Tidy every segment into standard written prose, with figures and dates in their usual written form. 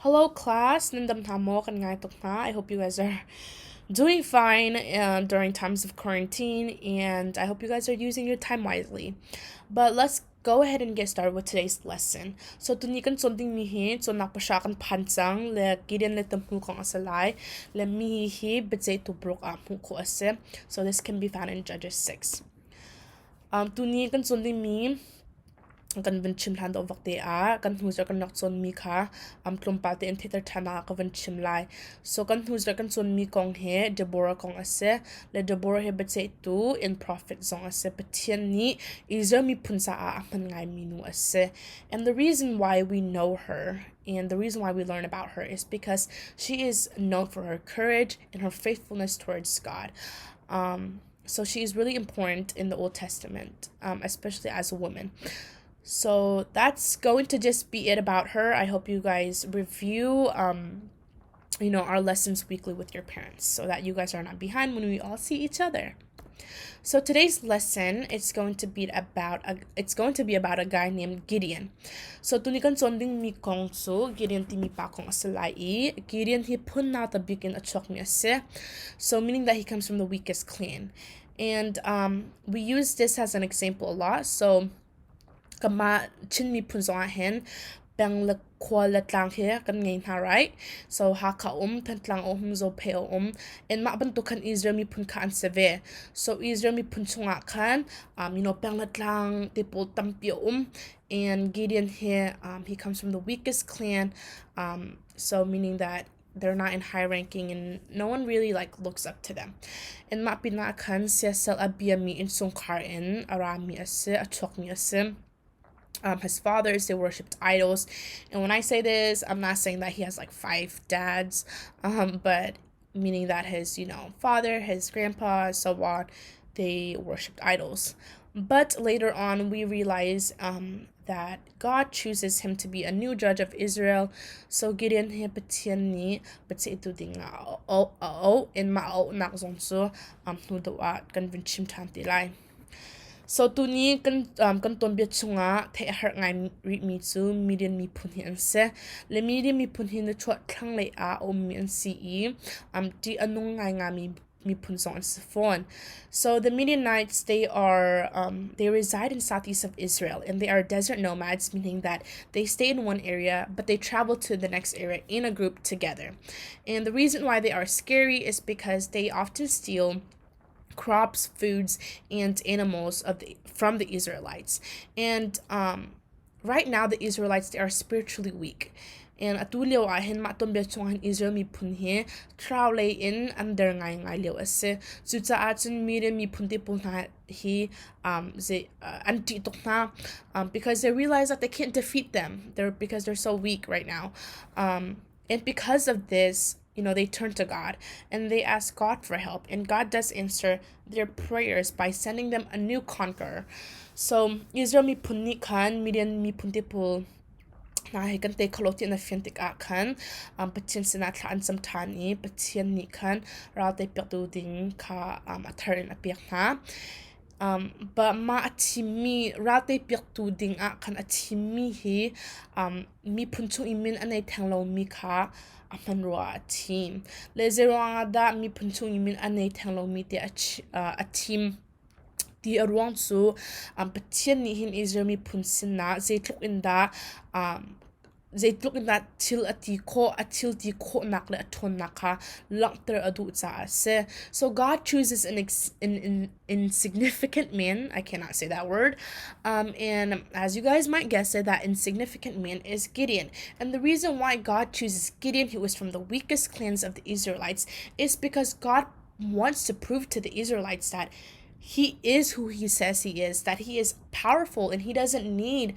Hello class, nandam tamo kan ngai tukna. I hope you guys are doing fine during times of quarantine, and I hope you guys are using your time wisely. But let's go ahead and get started with today's lesson. So tunikan sonding mihi so nakpasyakan pansang le Gideon le Tuhmul kong asalai le mihi Biaceihtu brok amu ko ase. So this can be found in Judges 6. Tunikan sonding mi kan vinchim hlan do vakte a kan huzer kan nok chon mi kha klumpate in theater thana ka vinchim lai so kan huzer kan chon mi kong he Deborah kong ase le Deborah he Biaceihtu in prophet zong ase pathian ni izer mi punsa a man ngai minu ase. And the reason why we know her and the reason why we learn about her is because she is known for her courage and her faithfulness towards God. So she is really important in the Old Testament, especially as a woman. So that's going to just be it about her. I hope you guys review our lessons weekly with your parents so that you guys are not behind when we all see each other. So today's lesson it's going to be about a guy named Gideon. So tunikan sonding mi kong su Gideon ti mi pa kong asalai. Gideon he pun na ta begin a chok mi ase. So meaning that he comes from the weakest clan. And we use this as an example a lot. So kama chin mi pun zong hen bang le kwa le tlang here kan ngain ha, right? So ha ka pen tlang zo pe and ma ban to kan Israel mi pun ka an seve. So Israel mi pun chunga kan bang le tlang te pol tampi and Gideon here he comes from the weakest clan, so meaning that they're not in high ranking and no one really looks up to them. And ma pina kan siya sel abia mi in sung kar in arami ase achok mi ase. His fathers, they worshipped idols. And when I say this, I'm not saying that he has 5 dads, but meaning that his father, his grandpa, so on, they worshipped idols. But later on we realize that God chooses him to be a new judge of Israel. So Gideon he patien ni Biaceihtu dinga o in mao nak zongso nudawa kan vinchim tantilai. So tuni kan ton bia chunga the har ngai ri mi chu median mi phun hin se le median mi phun hin the chot thang le a mi an ce ti anung ngai nga mi phun song phone. So the Midianites, they reside in southeast of Israel, and they are desert nomads, meaning that they stay in one area but they travel to the next area in a group together. And the reason why they are scary is because they often steal crops, foods, and animals from the Israelites. And right now the Israelites, they are spiritually weak. And atulio ahin maton betong Israel mi punhe traule in under ngai leo ase zuta atun mire mi punte punha he anti tokna because they realize that they can't defeat them because they're so weak right now, and because of this they turn to God and they ask God for help, and God does answer their prayers by sending them a new conqueror. So Israel mi punni kan Midian mi punte pul na hikan te kaloti na fiantik akan patien sina tlaan sam tani patien ni kan ra te piatu ding ka atarin apiak na but ma atimi rate piatu ding akan atimi hi mi punchu imin anay tanglo mi ka amanwa team le zero da mi punchu imin anay tanglo mi te a team di arwang su patien ni hin Israel mi punsin na zaitluk inda til atil ti ko nak le aton naka langter adu za se. So God chooses an insignificant man. I cannot say that word. And as you guys might guess it, that insignificant man is Gideon. And the reason why God chooses Gideon, who is from the weakest clans of the Israelites, is because God wants to prove to the Israelites that he is who he says he is, that he is powerful, and he doesn't need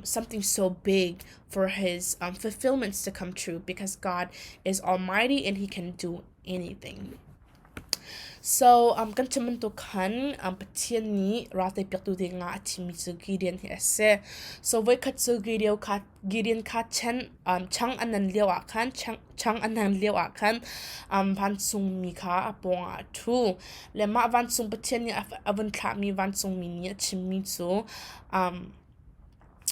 something so big for his fulfillments to come true, because God is almighty and he can do anything. So kan chamanto kan patien ni rate piatu de nga chimi chu Gideon he ase. So voi khat chu Gideon ka chang anan lewa kan chang anan lewa kan van sung mi kha aponga thu le ma van sung patien ni avan thla mi van sung mi ni chimi chu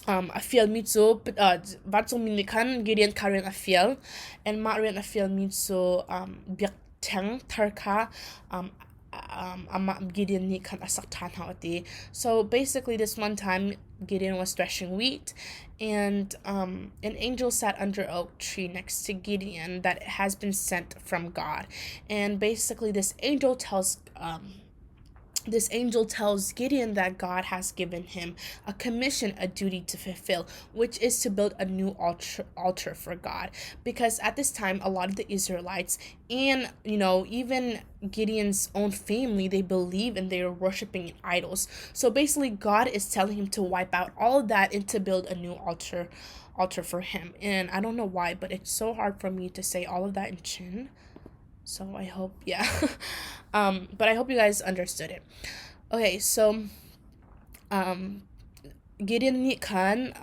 I feel me too, but but so many can Gideon current I feel, and Marian I feel me so biak tang tarka ama Gideon ni kan asak tan hawati. So basically this one time Gideon was threshing wheat, and an angel sat under an oak tree next to Gideon that has been sent from God, and basically this angel tells Gideon that God has given him a commission, a duty to fulfill, which is to build a new altar for God. Because at this time, a lot of the Israelites and, even Gideon's own family, they believe and they are worshiping idols. So basically, God is telling him to wipe out all of that and to build a new altar for him. And I don't know why, but it's so hard for me to say all of that in Chin. So I hope, yeah. But I hope you guys understood it. Okay, so Gideon ni kan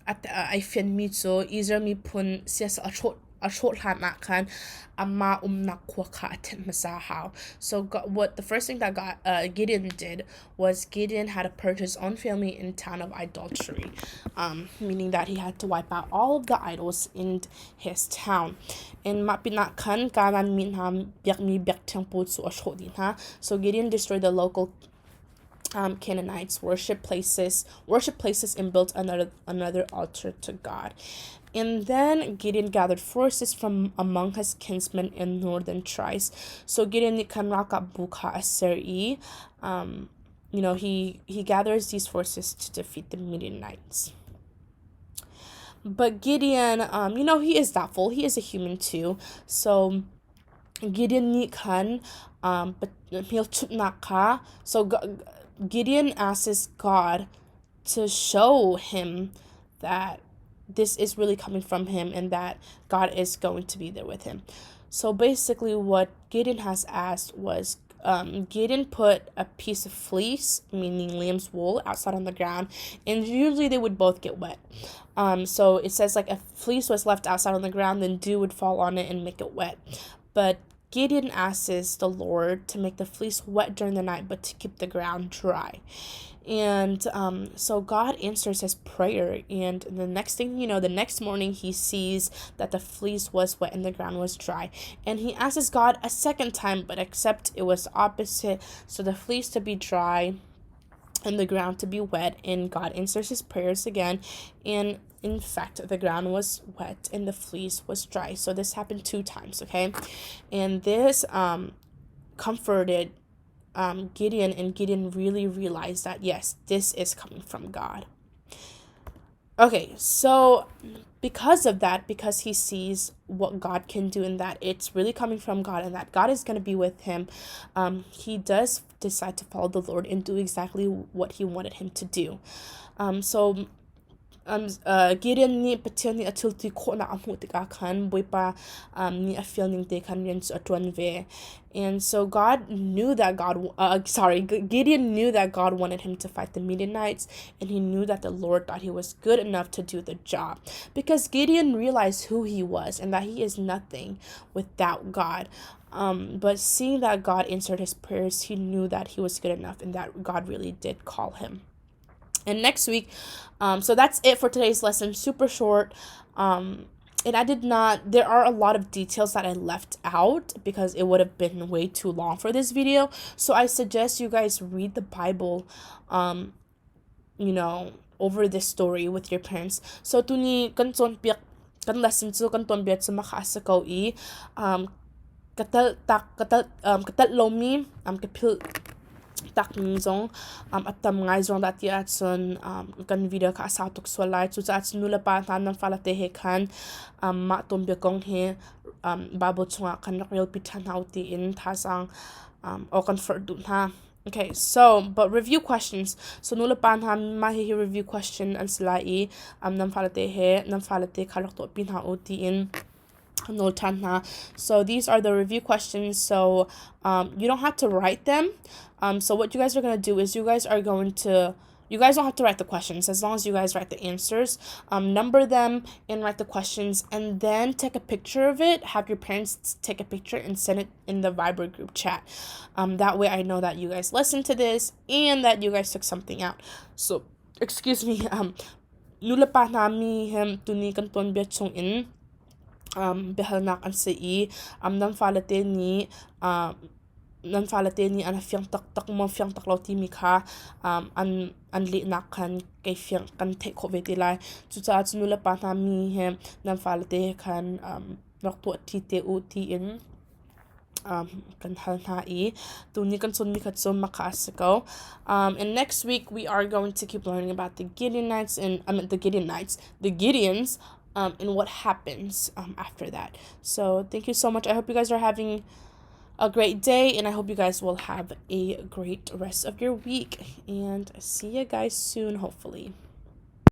at I fin mi so Israel mi pun siya sa a short hana kan ama nakwa ka atin masahaw. So what the first thing that Gideon did was Gideon had to purge his own family in town of idolatry, meaning that he had to wipe out all of the idols in his town. And mapinat kan kanan min ham biak mi biak temple su a short din ha. So Gideon destroyed the local Canaanites worship places and built another altar to God. And then Gideon gathered forces from among his kinsmen in northern tribes. So Gideon kanraka buka aseri, he gathers these forces to defeat the Midianites. But Gideon, he is doubtful. He is a human too. So Gideon ni kan, but he'll naka. So Gideon asks God to show him that this is really coming from him and that God is going to be there with him. So basically what Gideon has asked was Gideon put a piece of fleece, meaning lamb's wool, outside on the ground, and usually they would both get wet. So it says like if fleece was left outside on the ground, then dew would fall on it and make it wet. But Gideon asks the Lord to make the fleece wet during the night, but to keep the ground dry. And so God answers his prayer, and the next thing the next morning he sees that the fleece was wet and the ground was dry, and he asks God a second time, but except it was opposite, so the fleece to be dry and the ground to be wet, and God answers his prayers again, and in fact the ground was wet and the fleece was dry. So this happened 2 times, okay? And this comforted Gideon, and Gideon really realized that yes, this is coming from God. Okay, so because of that, because he sees what God can do and that it's really coming from God and that God is going to be with him, he does decide to follow the Lord and do exactly what he wanted him to do. So Gideon ni patil ni atul ti ko na amu tika kan boy pa ni a feeling te kan rin sa atwan ve. And so Gideon knew that God wanted him to fight the Midianites, and he knew that the Lord thought he was good enough to do the job, because Gideon realized who he was and that he is nothing without God. But seeing that God answered his prayers, he knew that he was good enough and that God really did call him. And next week, so that's it for today's lesson. Super short. And there are a lot of details that I left out because it would have been way too long for this video. So I suggest you guys read the Bible, over this story with your parents. So tuni kan lesson so kan ton biat sa makasakaw katal lomi kapil tak zong atam ngai zong dat ya son kan video ka sa tuk swalai chu cha nula pa tan nan fala te he khan ma tom be kong he babo chunga kan real pitan hauti in thasang o kan for du ha. Okay, so but review questions. So nula pan ha ma he review question an slai nam fala te he nam fala te khalok to pin ha oti in. So these are the review questions. So you don't have to write them. So what you guys are going to do is you guys don't have to write the questions as long as you guys write the answers. Number them and write the questions, and then take a picture of it. Have your parents take a picture and send it in the Viber group chat. That way I know that you guys listened to this and that you guys took something out. So excuse me, nula pa nami tuni kan ton bia chung in behalnak an sei nan falate ni nan falate ni an fiang tak mo fiang tak lo ti mi kha an li nak kan kai fiang kan the kho ve ti lai chu cha nula pa nami nan falate kan nok to ti te u ti in kan hal na tuni kan son mi khat som makasako. And next week we are going to keep learning about the Gideonites and the Gideons and what happens after that. So thank you so much. I hope you guys are having a great day, and I hope you guys will have a great rest of your week, and see you guys soon, hopefully.